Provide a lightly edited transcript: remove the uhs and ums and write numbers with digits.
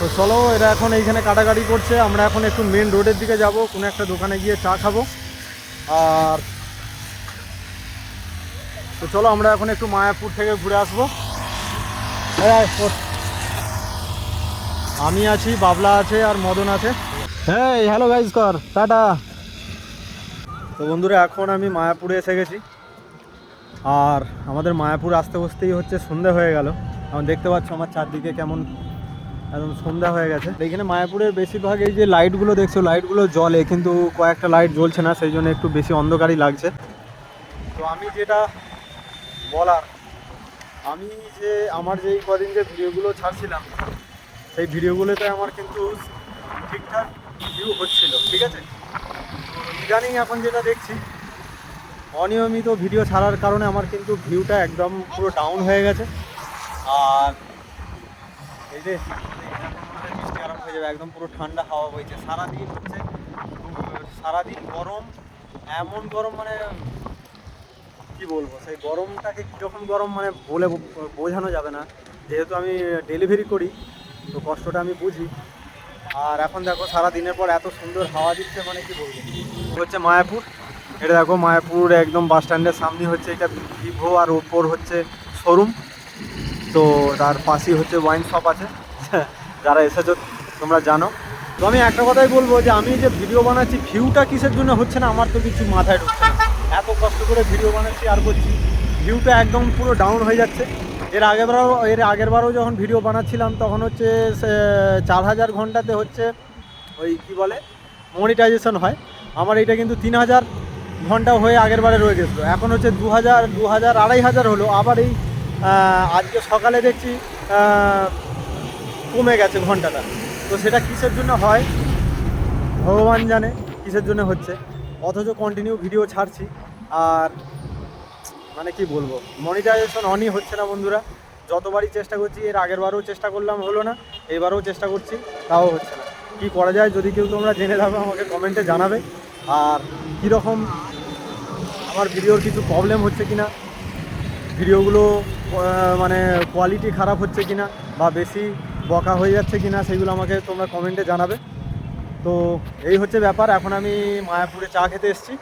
তো চলো, এরা এখন এইখানে কাটাকাটি করছে, আমরা এখন একটু মেন রোডের দিকে যাব, কোনো একটা দোকানে গিয়ে চা খাবো। আর তো চলো আমরা এখন একটু মায়াপুর থেকে ঘুরে আসবো। আমি আছি, বাবলা আছে আর মদন আছে। হ্যাঁ, হ্যালো গাইজ, কর টাটা। তো বন্ধুরা, এখন আমি মায়াপুরে এসে গেছি। আর আমাদের মায়াপুর আসতে বসতেই হচ্ছে সন্ধ্যা হয়ে গেল। এখন দেখতে পাচ্ছ আমার চারদিকে কেমন একদম সন্ধ্যা হয়ে গেছে। এখানে মায়াপুরের বেশিরভাগ এই যে লাইটগুলো দেখছো, লাইটগুলো জ্বলে, কিন্তু কয়েকটা লাইট জ্বলছে না, সেই জন্য একটু বেশি অন্ধকারই লাগছে। তো আমি যেটা বলার, আমি যে আমার যে এই কদিন যে ভিডিওগুলো ছাড়ছিলাম, সেই ভিডিওগুলোতে আমার কিন্তু ঠিকঠাক ভিউ হচ্ছিল, ঠিক আছে। ইদানিং এখন যেটা দেখছি, অনিয়মিত ভিডিও ছাড়ার কারণে আমার কিন্তু ভিউটা একদম পুরো ডাউন হয়ে গেছে। আর এই যে বৃষ্টি আরম্ভ হয়ে যাবে, একদম পুরো ঠান্ডা হাওয়া বইছে সারাদিন, হচ্ছে সারাদিন গরম, এমন গরম মানে কি বলবো, সেই গরমটাকে কীরকম গরম মানে বলে বোঝানো যাবে না। যেহেতু আমি ডেলিভারি করি, তো কষ্টটা আমি বুঝি। আর এখন দেখো সারা দিনের পর এত সুন্দর হাওয়া দিচ্ছে, মানে কি বলবো। হচ্ছে মায়াপুর, এটা দেখো মায়াপুর একদম বাস স্ট্যান্ডের সামনে হচ্ছে এটা ভিভো, আর ওপর হচ্ছে শোরুম। তো তার পাশেই হচ্ছে ওয়াইন শপ আছে। যারা এসেছো তোমরা জানো। তো আমি একটা কথাই বলবো, যে আমি যে ভিডিও বানাচ্ছি, ভিউটা কিসের জন্য হচ্ছে না আমার তো কিছু মাথায় ঢুকছে না। এত কষ্ট করে ভিডিও বানাচ্ছি আর করছি, ভিউটা একদম পুরো ডাউন হয়ে যাচ্ছে। এর আগেরবারও যখন ভিডিও বানাচ্ছিলাম, তখন হচ্ছে 4000 ঘন্টাতে হচ্ছে ওই কি বলে মনিটাইজেশন হয়। আমার এটা কিন্তু 3000 ঘন্টা হয়ে আগেরবারে রয়ে গেছিলো। এখন হচ্ছে 2000, 2500 হলো। আবার এই আজকে সকালে দেখছি কমে গেছে ঘন্টাটা। তো সেটা কিসের জন্য হয় ভগবান জানে, কিসের জন্য হচ্ছে। অথচ কন্টিনিউ ভিডিও ছাড়ছি, আর মানে কি বলবো, মনিটাইজেশন অনই হচ্ছে না বন্ধুরা। যতবারই চেষ্টা করছি, এর আগেরবারও চেষ্টা করলাম, হলো না, এবারও চেষ্টা করছি, তাও হচ্ছে না। কি করা যায়, যদি কেউ তোমরা জেনে থাকো আমাকে কমেন্টে জানাবে। আর কীরকম আমার ভিডিওর কিছু প্রবলেম হচ্ছে কিনা, ভিডিওগুলো মানে কোয়ালিটি খারাপ হচ্ছে কিনা, বা বেশি বকা হয়ে যাচ্ছে কিনা, সেগুলো আমাকে তোমরা কমেন্টে জানাবে। তো এই হচ্ছে ব্যাপার। এখন আমি মায়াপুরে চা খেতে এসেছি।